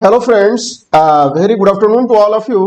Hello friends, very good afternoon to all of you.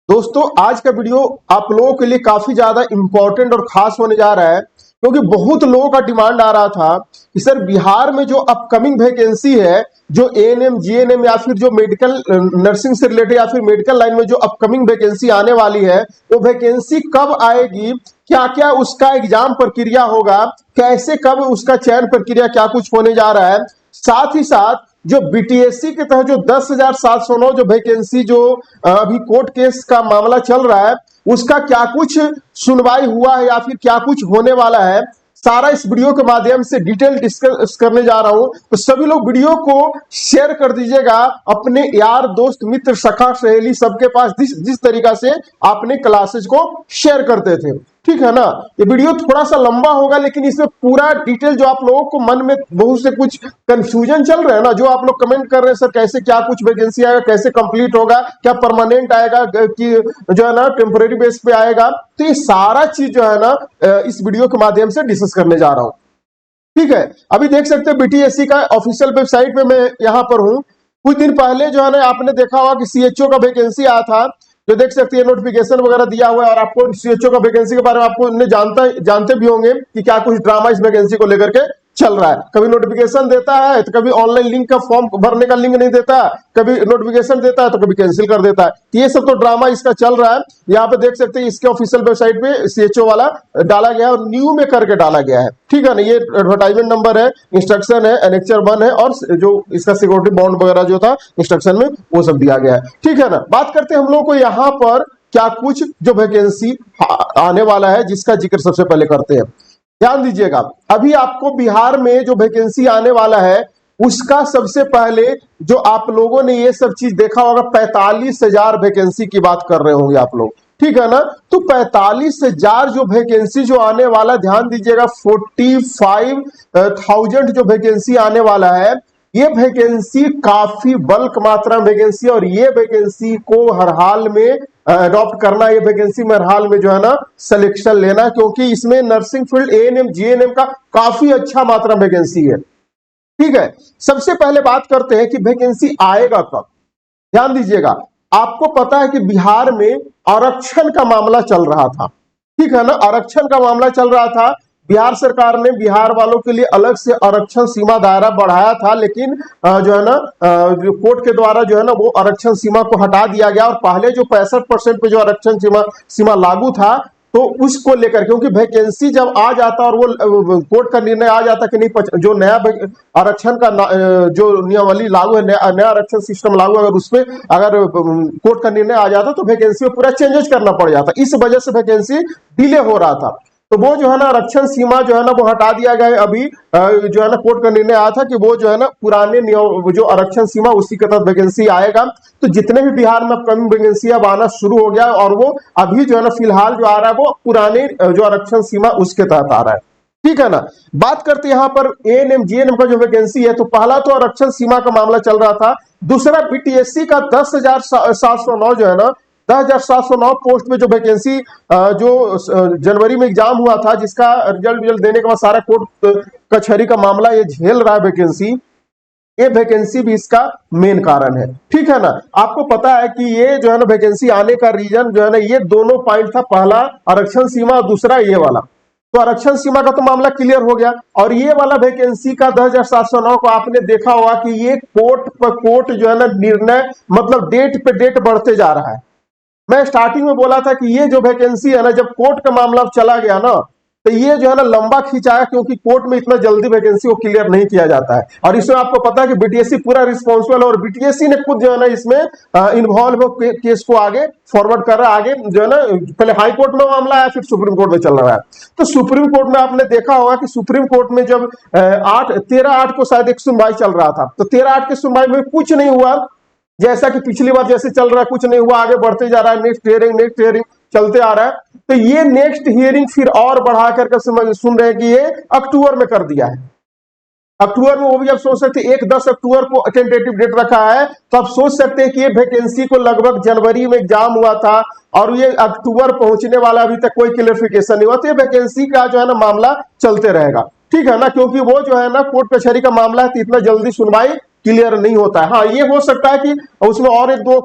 दोस्तों, आज का वीडियो आप लोगों के लिए काफी ज्यादा इंपॉर्टेंट और खास होने जा रहा है, क्योंकि बहुत लोगों का डिमांड आ रहा था कि सर बिहार में जो अपकमिंग वैकेंसी है, जो एएनएम जीएनएम या फिर जो मेडिकल नर्सिंग से रिलेटेड या फिर मेडिकल लाइन में जो अपकमिंग वैकेंसी आने वाली है, वो वैकेंसी कब आएगी, क्या क्या उसका एग्जाम प्रक्रिया होगा, कैसे कब उसका चयन प्रक्रिया क्या कुछ होने जा रहा है। साथ ही साथ जो बीटीएससी के तहत जो 10,709 जो वैकेंसी जो अभी कोर्ट केस का मामला चल रहा है, उसका क्या कुछ सुनवाई हुआ है या फिर क्या कुछ होने वाला है, सारा इस वीडियो के माध्यम से डिटेल डिस्कस करने जा रहा हूं। तो सभी लोग वीडियो को शेयर कर दीजिएगा अपने यार दोस्त मित्र सखा सहेली सबके पास, जिस तरीका से आपने क्लासेज को शेयर करते थे, ठीक है ना। ये वीडियो थोड़ा सा लंबा होगा, लेकिन इसमें पूरा डिटेल जो आप लोगों को मन में बहुत से कुछ कंफ्यूजन चल रहा है ना, जो आप लोग कमेंट कर रहे हैं सर कैसे क्या कुछ वैकेंसी आएगा, कैसे कंप्लीट होगा, क्या परमानेंट आएगा कि जो है ना टेम्पोरेरी बेस पे आएगा, तो ये सारा चीज जो है ना इस वीडियो के माध्यम से डिस्कस करने जा रहा हूं। ठीक है, अभी देख सकते हैं बीटीएससी का ऑफिशियल वेबसाइट पे मैं यहाँ पर हूँ। कुछ दिन पहले जो है ना आपने देखा होगा कि सीएचओ का वैकेंसी आया था, जो देख सकते हैं नोटिफिकेशन वगैरह दिया हुआ है, और आपको सीएचओ का वैकेंसी के बारे में आपको जानते भी होंगे कि क्या कुछ ड्रामा इस वैकेंसी को लेकर के चल रहा है। कभी नोटिफिकेशन देता है तो कभी ऑनलाइन लिंक का फॉर्म भरने का लिंक नहीं देता, कभी नोटिफिकेशन देता है तो कभी कैंसिल कर देता है। तो ये सब तो ड्रामा इसका चल रहा है। यहाँ पे देख सकते हैं इसके ऑफिशियल वेबसाइट पे सीएचओ वाला डाला गया है और न्यू में करके डाला गया है, ठीक है ना। ये एडवर्टाइजमेंट नंबर है, इंस्ट्रक्शन है, एनेक्चर 1 है, और जो इसका सिक्योरिटी बॉन्ड वगैरह जो था इंस्ट्रक्शन में वो सब दिया गया है, ठीक है ना। बात करते हैं हम लोग को यहाँ पर क्या कुछ जो वैकेंसी आने वाला है, जिसका जिक्र सबसे पहले करते हैं। ध्यान दीजिएगा, अभी आपको बिहार में जो वैकेंसी आने वाला है उसका सबसे पहले जो आप लोगों ने ये सब चीज देखा होगा, 45,000 वैकेंसी की बात कर रहे होंगे आप लोग, ठीक है ना। तो 45,000 जो वैकेंसी जो आने वाला, ध्यान दीजिएगा 45,000 जो वैकेंसी आने वाला है, ये वैकेंसी काफी बल्क मात्रा में वैकेंसी, और ये वैकेंसी को हर हाल में अडॉप्ट करना, ये वैकेंसी में हर हाल में जो है ना सिलेक्शन लेना, क्योंकि इसमें नर्सिंग फील्ड एएनएम जीएनएम का काफी अच्छा मात्रा वैकेंसी है, ठीक है। सबसे पहले बात करते हैं कि वैकेंसी आएगा कब। ध्यान दीजिएगा, आपको पता है कि बिहार में आरक्षण का मामला चल रहा था, ठीक है ना। आरक्षण का मामला चल रहा था, बिहार सरकार ने बिहार वालों के लिए अलग से आरक्षण सीमा दायरा बढ़ाया था, लेकिन जो है ना जो कोर्ट के द्वारा जो है ना वो आरक्षण सीमा को हटा दिया गया, और पहले जो 65% पे जो आरक्षण सीमा लागू था, तो उसको लेकर, क्योंकि वैकेंसी जब आ जाता और वो कोर्ट का निर्णय आ जाता कि नहीं, जो नया आरक्षण का जो नियमावली लागू है, नया आरक्षण सिस्टम लागू, अगर उसमें अगर कोर्ट का निर्णय आ जाता तो वैकेंसी में पूरा चेंजेस करना पड़ जाता, इस वजह से वैकेंसी डिले हो रहा था। तो वो जो है ना आरक्षण सीमा जो है ना वो हटा दिया गया है। अभी जो है ना कोर्ट का निर्णय आया था कि वो जो है ना पुराने नियम जो आरक्षण सीमा उसी के तहत वैकेंसी आएगा। तो जितने भी बिहार में अपकमिंग वैकेंसी अब आना शुरू हो गया, और वो अभी जो है ना फिलहाल जो आ रहा है वो पुराने जो आरक्षण सीमा उसके तहत आ रहा है, ठीक है ना। बात करते हैं यहाँ पर एएनएम जीएनएम का जो वैकेंसी है, तो पहला तो आरक्षण सीमा का मामला चल रहा था, दूसरा बीटीएससी का 10,709 जो है ना 10,709 पोस्ट में जो वैकेंसी जो जनवरी में एग्जाम हुआ था, जिसका रिजल्ट देने के बाद सारा कोर्ट कचहरी का मामला ये झेल रहा है वैकेंसी, ये वैकेंसी भी इसका मेन कारण है, ठीक है ना। आपको पता है कि ये जो है ना वैकेंसी आने का रीजन जो है ना ये दोनों पॉइंट था, पहला आरक्षण सीमा और दूसरा ये वाला। तो आरक्षण सीमा का तो मामला क्लियर हो गया, और ये वाला वैकेंसी का 10,709 को आपने देखा होगा कि ये कोर्ट पर कोर्ट जो है ना निर्णय, मतलब डेट पे डेट बढ़ते जा रहा है। मैं स्टार्टिंग में बोला था कि ये जो वैकेंसी है ना, जब कोर्ट का मामला चला गया ना, तो ये जो है ना लंबा खिंचाया, क्योंकि कोर्ट में इतना जल्दी वैकेंसी को क्लियर नहीं किया जाता है। और इसमें आपको पता है कि बीटीएससी पूरा रिस्पॉन्सिबल है, और बीटीएससी ने खुद जो है ना इसमें इन्वॉल्व हो केस को आगे फॉरवर्ड कर रहा है। आगे जो है ना पहले हाई कोर्ट में मामला आया, फिर सुप्रीम कोर्ट में चल रहा है। तो सुप्रीम कोर्ट में आपने देखा होगा कि सुप्रीम कोर्ट में जब 13/8 को शायद एक सुनवाई चल रहा था, तो 13/8 की सुनवाई में कुछ नहीं हुआ, जैसा कि पिछली बार जैसे चल रहा है कुछ नहीं हुआ, आगे बढ़ते जा रहा है, नेक्स्ट हियरिंग चलते आ रहा है। तो ये नेक्स्ट हियरिंग फिर और बढ़ा करके सुन रहे हैं कि ये अक्टूबर में कर दिया है। अक्टूबर में, वो भी आप सोच सकते हैं 10 अक्टूबर को टेंटेटिव डेट रखा है, तो आप सोच सकते हैं कि ये वैकेंसी को लगभग जनवरी में एग्जाम हुआ था, और ये अक्टूबर पहुंचने वाला, अभी तक कोई क्लियरिफिकेशन नहीं हुआ। तो ये वैकेंसी का जो है ना मामला चलते रहेगा, ठीक है ना, क्योंकि वो जो है ना कोर्ट कचहरी का मामला है, तो इतना जल्दी सुनवाई क्लियर नहीं होता है। हाँ, ये हो सकता है कि उसमें और एक दो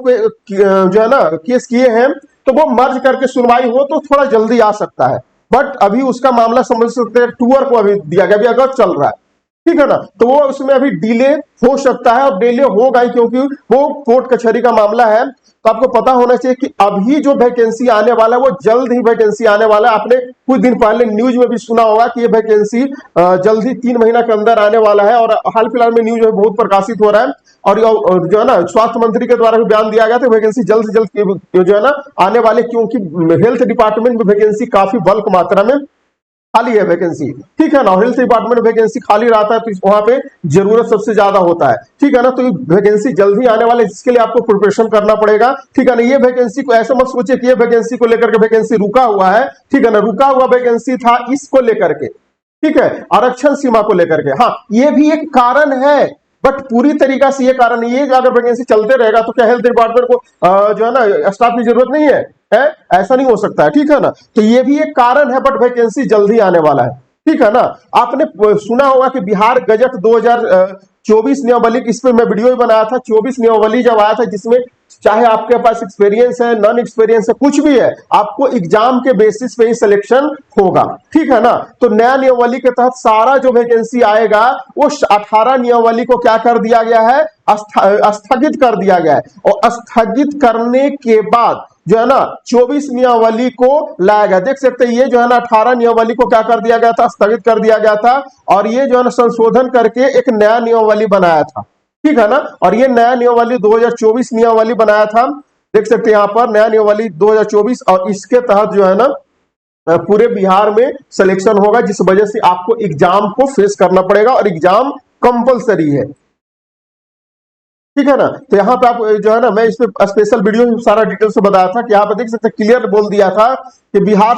जो है ना केस किए हैं, तो वो मर्ज करके सुनवाई हो तो थोड़ा जल्दी आ सकता है। बट अभी उसका मामला समझ सकते हैं, टूअर को अभी दिया गया, अभी अगर चल रहा है, ठीक है ना, तो वो उसमें अभी डिले हो सकता है और डिले होगा ही, क्योंकि वो कोर्ट कचहरी का मामला है। तो आपको पता होना चाहिए कि अभी जो वैकेंसी आने वाला है वो जल्द ही वैकेंसी आने वाला है। आपने कुछ दिन पहले न्यूज में भी सुना होगा कि ये वैकेंसी जल्द ही 3 महीना के अंदर आने वाला है, और हाल फिलहाल में न्यूज में बहुत प्रकाशित हो रहा है। और जो है ना स्वास्थ्य मंत्री के द्वारा भी बयान दिया गया था, वैकेंसी जल्द से जल्द जो है ना आने वाले, क्योंकि हेल्थ डिपार्टमेंट में वैकेंसी काफी बल्क मात्रा में खाली है वैकेंसी, ठीक है ना। हेल्थ डिपार्टमेंट में वैकेंसी खाली रहता है तो वहां पे जरूरत सबसे ज्यादा होता है, ठीक है ना। तो वैकेंसी जल्द ही आने वाले, जिसके लिए आपको प्रिपरेशन करना पड़ेगा, ठीक है ना। ये वैकेंसी को ऐसे मत सोचिए कि ये वैकेंसी को लेकर के वैकेंसी रुका हुआ है, ठीक है ना। रुका हुआ वैकेंसी था इसको लेकर के, ठीक है, आरक्षण सीमा को लेकर के। हाँ, ये भी एक कारण है, बट पूरी तरीका से ये कारण नहीं है। जो अगर वैकेंसी चलते रहेगा तो क्या हेल्थ डिपार्टमेंट को जो है ना स्टाफ की जरूरत नहीं है? ऐसा नहीं हो सकता है, ठीक है ना। तो ये भी एक कारण है, बट वैकेंसी जल्दी आने वाला है, ठीक है ना। आपने सुना होगा कि बिहार गजट 2024 नियमावली, इस पे मैं वीडियो भी बनाया था। 24 नियमावली जब आया था, जिसमें चाहे आपके पास एक्सपीरियंस है, नॉन एक्सपीरियंस है, कुछ भी है, आपको एग्जाम के बेसिस पे ही सिलेक्शन होगा, ठीक है ना। तो नया नियमावली के तहत सारा जो वैकेंसी आएगा वो 18 नियमावली को क्या कर दिया गया है, स्थगित कर दिया गया है। और स्थगित करने के बाद जो है ना 24 नियमावली को लाया गया। देख सकते हैं, ये जो है ना 18 नियमावली को क्या कर दिया गया था, स्थगित कर दिया गया था, और ये जो है ना संशोधन करके एक नया नियमावली बनाया था, ठीक है ना। और ये नया नियमावली 2024 नियमावली बनाया था। देख सकते हैं यहाँ पर नया नियमावली 2024, और इसके तहत जो है ना पूरे बिहार में सिलेक्शन होगा, जिस वजह से आपको एग्जाम को फेस करना पड़ेगा, और एग्जाम कंपलसरी है, ठीक है ना। तो यहाँ पे आप जो है ना, मैं इस पे स्पेशल वीडियो सारा डिटेल से बताया था कि यहाँ पे देख सकते हैं, क्लियर बोल दिया था कि बिहार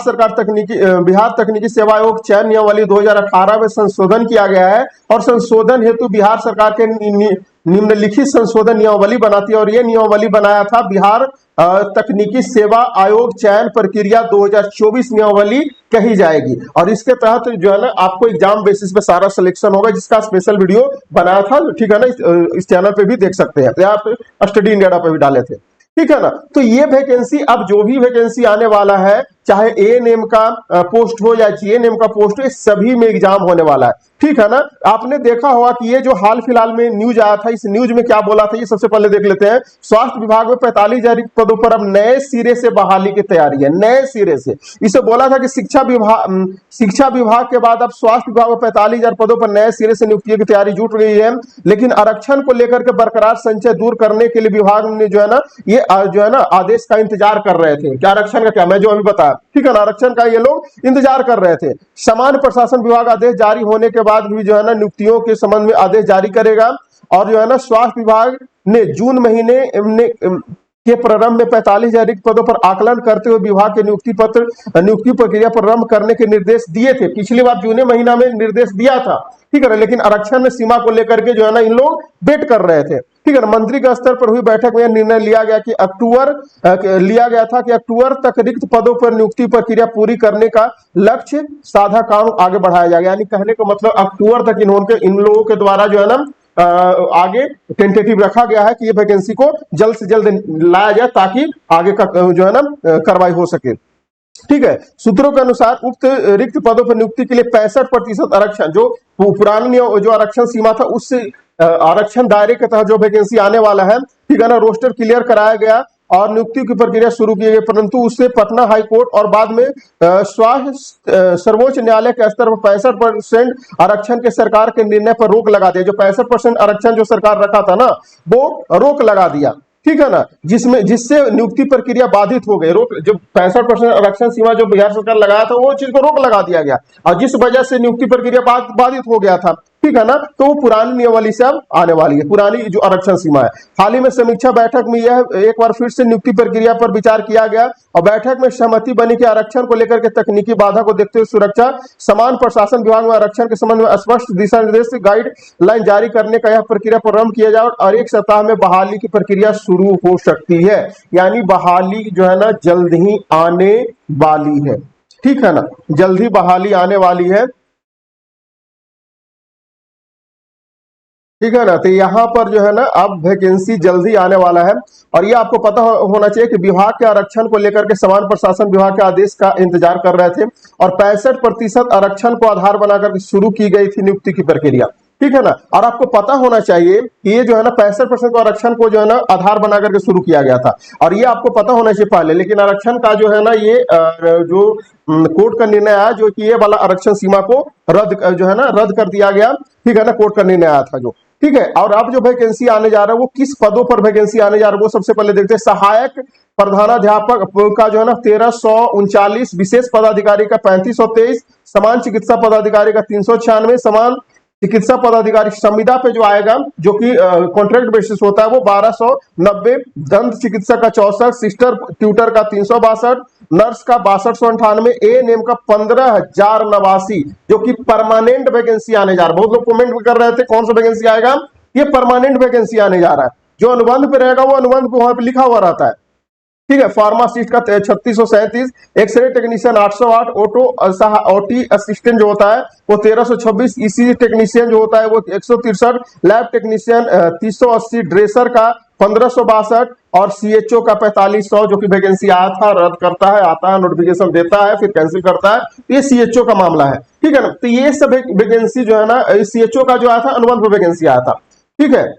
तकनीकी सेवा आयोग चयन नियमावली 2018 में संशोधन किया गया है, और संशोधन हेतु बिहार सरकार के निम्नलिखित संशोधन नियमावली बनाती है। और ये नियमावली बनाया था बिहार तकनीकी सेवा आयोग चयन प्रक्रिया 2024 नियमावली कही जाएगी। और इसके तहत जो है ना आपको एग्जाम बेसिस पे सारा सिलेक्शन होगा, जिसका स्पेशल वीडियो बनाया था, ठीक है ना। इस चैनल पे भी देख सकते हैं, आप स्टडी इंडिया पे भी डाले थे, ठीक है ना। तो ये वैकेंसी, अब जो भी वैकेंसी आने वाला है, चाहे एएनएम का पोस्ट हो या जीएनएम का पोस्ट हो, सभी में एग्जाम होने वाला है, ठीक है ना। आपने देखा होगा कि ये जो हाल फिलहाल में न्यूज आया था, इस न्यूज में क्या बोला था, ये सबसे पहले देख लेते हैं। स्वास्थ्य विभाग में 45,000 पदों पर अब नए सिरे से बहाली की तैयारी है, नए सिरे से। इसे बोला था कि शिक्षा विभाग के बाद अब स्वास्थ्य विभाग में 45,000 पदों पर नए सिरे से नियुक्तियों की तैयारी जुट गई है। लेकिन आरक्षण को लेकर के बरकरार संचय दूर करने के लिए विभाग ने जो है ना ये जो है ना आदेश का इंतजार कर रहे थे। क्या आरक्षण का, क्या मैं जो अभी बताया, ठीक है ना, आरक्षण का ये लोग इंतजार कर रहे थे। सामान्य प्रशासन विभाग आदेश जारी होने के बाद भी जो है ना नियुक्तियों के संबंध में आदेश जारी करेगा। और जो है ना स्वास्थ्य विभाग ने जून महीने के प्रारंभ में 45,000 रिक्त पदों पर आकलन करते हुए विभाग के नियुक्ति प्रक्रिया प्रारंभ करने के निर्देश दिए थे। पिछली बार जून महीना में निर्देश दिया था, ठीक है, लेकिन आरक्षण सीमा को लेकर के जो है ना इन लोग वेट कर रहे थे, ठीक है। मंत्री के स्तर पर हुई बैठक में निर्णय लिया गया कि अक्टूबर तक रिक्त पदों पर नियुक्ति प्रक्रिया पूरी करने का लक्ष्य साधा काम आगे बढ़ाया जाएगा। यानी कहने का मतलब अक्टूबर तक इन लोगों के द्वारा जो है ना आगे टेंटेटिव रखा गया है कि ये वैकेंसी को जल्द से जल्द लाया जाए, ताकि आगे का जो है ना कार्रवाई हो सके, ठीक है। सूत्रों के अनुसार उक्त रिक्त पदों पर नियुक्ति के लिए 65% आरक्षण, जो पुरानी जो आरक्षण सीमा था, उससे आरक्षण दायरे के तहत जो वैकेंसी आने वाला है, ठीक है ना, रोस्टर क्लियर कराया गया और नियुक्ति की प्रक्रिया शुरू की गई। परंतु उससे पटना हाईकोर्ट और बाद में सर्वोच्च न्यायालय के स्तर पर 65% आरक्षण के सरकार के निर्णय पर रोक लगा दिया। जो 65% आरक्षण जो सरकार रखा था ना, वो रोक लगा दिया, ठीक है ना, जिससे नियुक्ति प्रक्रिया बाधित हो गई। रोक, जो 65% आरक्षण सीमा जो बिहार सरकार लगाया था, वो चीज को रोक लगा दिया गया, और जिस वजह से नियुक्ति प्रक्रिया बाधित हो गया था, ठीक है ना। तो वो पुरानी नियमावली से अब आने वाली है, पुरानी जो आरक्षण सीमा है। हाल ही में समीक्षा बैठक में यह एक बार फिर से नियुक्ति प्रक्रिया पर विचार किया गया, और बैठक में सहमति बनी कि आरक्षण को लेकर के तकनीकी बाधा को देखते हुए सुरक्षा समान प्रशासन विभाग में आरक्षण के संबंध में स्पष्ट दिशा निर्देश गाइडलाइन जारी करने का यह प्रक्रिया प्रारंभ किया जाए, और 1 सप्ताह में बहाली की प्रक्रिया शुरू हो सकती है। यानी बहाली जो है ना जल्द ही आने वाली है, ठीक है ना, जल्द ही बहाली आने वाली है, ठीक है ना। तो यहाँ पर जो है ना अब वैकेंसी जल्दी आने वाला है, और ये आपको पता होना चाहिए कि विभाग के आरक्षण को लेकर के समान प्रशासन विभाग के आदेश का इंतजार कर रहे थे, और 65% आरक्षण को आधार बनाकर शुरू की गई थी नियुक्ति की प्रक्रिया। ठीक है ना। और आपको पता होना चाहिए कि ये जो है ना 65% को आरक्षण को जो है ना आधार बना करके शुरू किया गया था, और ये आपको पता होना चाहिए पहले। लेकिन आरक्षण का जो है ना ये जो कोर्ट का निर्णय आया, जो कि ये वाला आरक्षण सीमा को रद्द जो है ना रद्द कर दिया गया। ठीक है ना, कोर्ट का निर्णय आया था जो। ठीक है। और अब जो वैकेंसी आने जा रहा है वो किस पदों पर वैकेंसी आने जा रहा है वो सबसे पहले देखते हैं। सहायक प्रधानाध्यापक का जो है ना 1339, विशेष पदाधिकारी का 3523, समान चिकित्सा पदाधिकारी का 396, समान चिकित्सा पदाधिकारी संविदा पे जो आएगा जो कि कॉन्ट्रैक्ट बेसिस होता है वो 1290, दंत चिकित्सक का 64, सिस्टर ट्यूटर का 362, नर्स का 6298, एएनएम का 15089, जो कि परमानेंट वैकेंसी आने जा रहा है। बहुत लोग कमेंट कर रहे थे कौन सा वैकेंसी आएगा, ये परमानेंट वैकेंसी आने जा रहा है। जो अनुबंध पे रहेगा वो अनुबंध पे वहां पे लिखा हुआ रहता है। ठीक है। फार्मासिस्ट का 3637, एक्सरे टेक्नीशियन 808, ओटी असिस्टेंट जो होता है वो 1326, ईसीजी टेक्नीशियन जो होता है वो 163, लैब टेक्नीशियन 380, ड्रेसर का 1562, और सीएचओ का 4500, जो कि वैकेंसी आया था, रद्द करता है, आता है, नोटिफिकेशन देता है, फिर कैंसिल करता है। ये सीएचओ का मामला है। ठीक है ना। तो ये सब वैकेंसी जो है ना सीएचओ का जो आया था अनुबंध पर वैकेंसी आया था। ठीक है।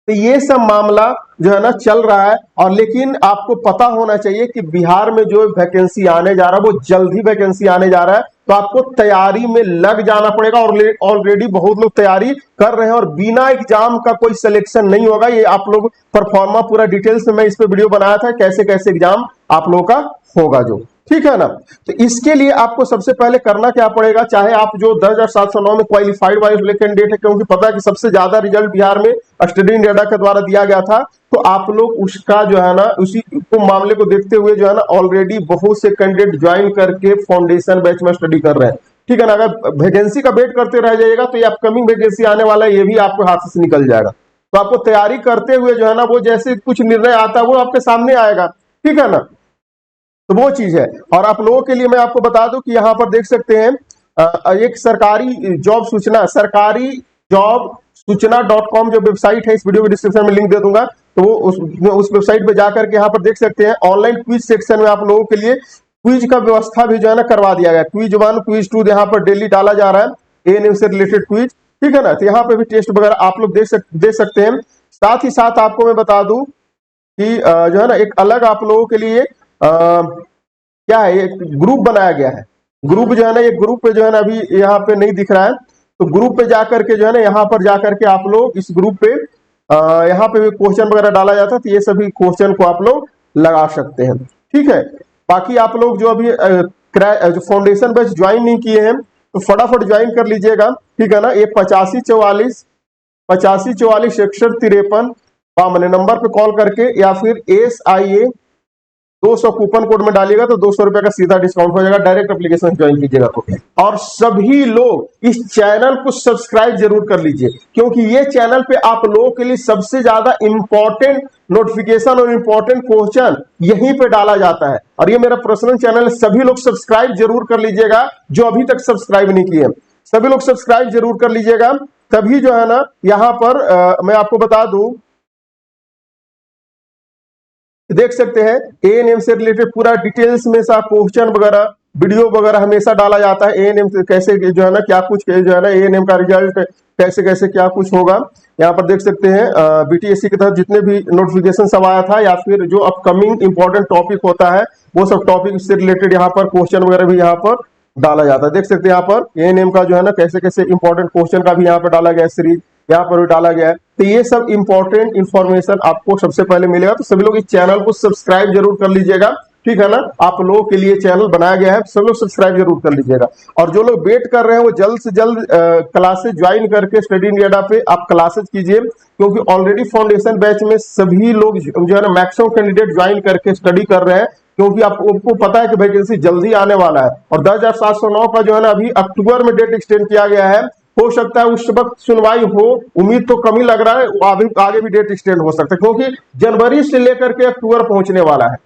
तो ये सब मामला जो है ना चल रहा है। और लेकिन आपको पता होना चाहिए कि बिहार में जो वैकेंसी आने जा रहा है वो जल्द ही वैकेंसी आने जा रहा है, तो आपको तैयारी में लग जाना पड़ेगा। और ऑलरेडी बहुत लोग तैयारी कर रहे हैं, और बिना एग्जाम का कोई सिलेक्शन नहीं होगा। ये आप लोग परफॉर्मा पूरा डिटेल्स में मैं इस पे वीडियो बनाया था, कैसे कैसे एग्जाम आप लोगों का होगा जो। ठीक है ना। तो इसके लिए आपको सबसे पहले करना क्या पड़ेगा, चाहे आप जो 10,709 में क्वालिफाइड वाले कैंडिडेट है, क्योंकि पता है कि सबसे ज्यादा रिजल्ट बिहार में स्टडी इन डाटा के द्वारा दिया गया था, तो आप लोग उसका जो है ना उसी को मामले को देखते हुए जो है ना ऑलरेडी बहुत से कैंडिडेट ज्वाइन करके फाउंडेशन बैच में स्टडी कर रहे हैं। ठीक है ना। अगर वैकेंसी का वेट करते रह जाइएगा तो ये अपकमिंग वैकेंसी आने वाला है, ये भी आपको हाथ से निकल जाएगा। तो आपको तैयारी करते हुए जो है ना वो जैसे कुछ निर्णय आता है वो आपके सामने आएगा। ठीक है ना। तो वो चीज है। और आप लोगों के लिए मैं आपको बता दूं कि यहाँ पर देख सकते हैं एक सरकारी जॉब सूचना, सरकारी जॉब सूचना.com जो वेबसाइट है, इस वीडियो के डिस्क्रिप्शन में लिंक दे दूंगा, तो वो उस वेबसाइट पे जाकर के यहाँ पर देख सकते हैं। ऑनलाइन क्विज सेक्शन में आप लोगों के लिए क्विज का व्यवस्था भी जो है ना करवा दिया गया। क्विज 1, क्विज 2 यहाँ पर डेली डाला जा रहा है, एएनएम से रिलेटेड क्विज। ठीक है ना। तो यहाँ पे भी टेस्ट वगैरह आप लोग दे सकते हैं। साथ ही साथ आपको मैं बता दूं कि जो है ना एक अलग आप लोगों के लिए क्या है, एक ग्रुप बनाया गया है। ग्रुप जो है ना, ये ग्रुप पे जो है ना अभी यहाँ पे नहीं दिख रहा है, तो ग्रुप पे जाकर के जो है ना यहाँ पर जाकर के आप लोग इस ग्रुप पे यहाँ पे भी क्वेश्चन वगैरह डाला जाता है, तो ये सभी क्वेश्चन को आप लोग लगा सकते हैं। ठीक है। बाकी आप लोग जो अभी जो फाउंडेशन बैच ज्वाइन नहीं किए हैं तो फटाफट ज्वाइन कर लीजिएगा। ठीक है ना। ये 8544 61 53 नंबर पे कॉल करके, या फिर SIA 200 कूपन कोड में डालिएगा तो 200 रुपए का सीधा डिस्काउंट हो जाएगा। डायरेक्ट एप्लीकेशन ज्वाइन कीजिएगा तो। और सभी लोग इस चैनल को सब्सक्राइब जरूर कर लीजिए, क्योंकि ये चैनल पे आप लोगों के लिए सबसे ज्यादा इंपॉर्टेंट नोटिफिकेशन और इंपॉर्टेंट क्वेश्चन यहीं पे डाला जाता है। और ये मेरा पर्सनल चैनल है, सभी लोग सब्सक्राइब जरूर कर लीजिएगा जो अभी तक सब्सक्राइब नहीं किए। सभी लोग सब्सक्राइब जरूर कर लीजिएगा, तभी जो है ना यहाँ पर मैं आपको बता दूं, देख सकते हैं एएनएम से रिलेटेड पूरा डिटेल्स में सा क्वेश्चन वगैरह वीडियो वगैरह हमेशा डाला जाता है। एएनएम से कैसे जो है ना क्या कुछ जो है ना एएनएम का रिजल्ट कैसे कैसे क्या कुछ होगा, यहाँ पर देख सकते हैं। बीटीएससी के तहत जितने भी नोटिफिकेशन सब आया था, या फिर जो अपकमिंग इंपॉर्टेंट टॉपिक होता है वो सब टॉपिक से रिलेटेड यहाँ पर क्वेश्चन वगैरह भी यहाँ पर डाला जाता है। देख सकते हैं यहाँ पर एएनएम का जो है ना कैसे कैसे इंपॉर्टेंट क्वेश्चन का भी यहाँ पर डाला गया है, सीरीज यहाँ पर भी डाला गया है। तो ये सब इंपॉर्टेंट इंफॉर्मेशन आपको सबसे पहले मिलेगा, तो सभी लोग इस चैनल को सब्सक्राइब जरूर कर लीजिएगा। ठीक है ना। आप लोगों के लिए चैनल बनाया गया है, सब लोग सब्सक्राइब जरूर कर लीजिएगा। और जो लोग वेट कर रहे हैं वो जल्द से जल्द क्लासेज ज्वाइन करके स्टडी इन डाटा पे आप क्लासेज कीजिए, क्योंकि ऑलरेडी फाउंडेशन बैच में सभी लोग जो है ना मैक्सिमम कैंडिडेट ज्वाइन करके स्टडी कर रहे हैं, क्योंकि आपको पता है कि वैकेंसी जल्दी आने वाला है। और 10,709 का जो है ना अभी अक्टूबर में डेट एक्सटेंड किया गया है, हो सकता है उस वक्त सुनवाई हो, उम्मीद तो कम ही लग रहा है, आगे भी डेट एक्सटेंड हो सकता है, क्योंकि जनवरी से लेकर के अक्टूबर पहुंचने वाला है।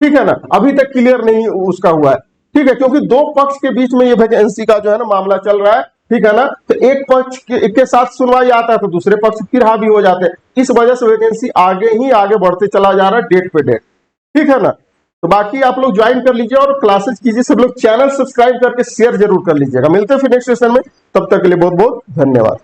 ठीक है ना। अभी तक क्लियर नहीं उसका हुआ है। ठीक है। क्योंकि दो पक्ष के बीच में ये वैकेंसी का जो है ना मामला चल रहा है, ठीक है ना। तो एक पक्ष के साथ सुनवाई आता है तो दूसरे पक्ष फिर हावी हो जाते हैं, इस वजह से वैकेंसी आगे ही आगे बढ़ते चला जा रहा है डेट पे डेट, ठीक है ना। तो बाकी आप लोग ज्वाइन कर लीजिए और क्लासेस कीजिए, सब लोग चैनल सब्सक्राइब करके शेयर जरूर कर लीजिएगा। मिलते हैं फिर नेक्स्ट सेशन में, तब तक के लिए बहुत बहुत धन्यवाद।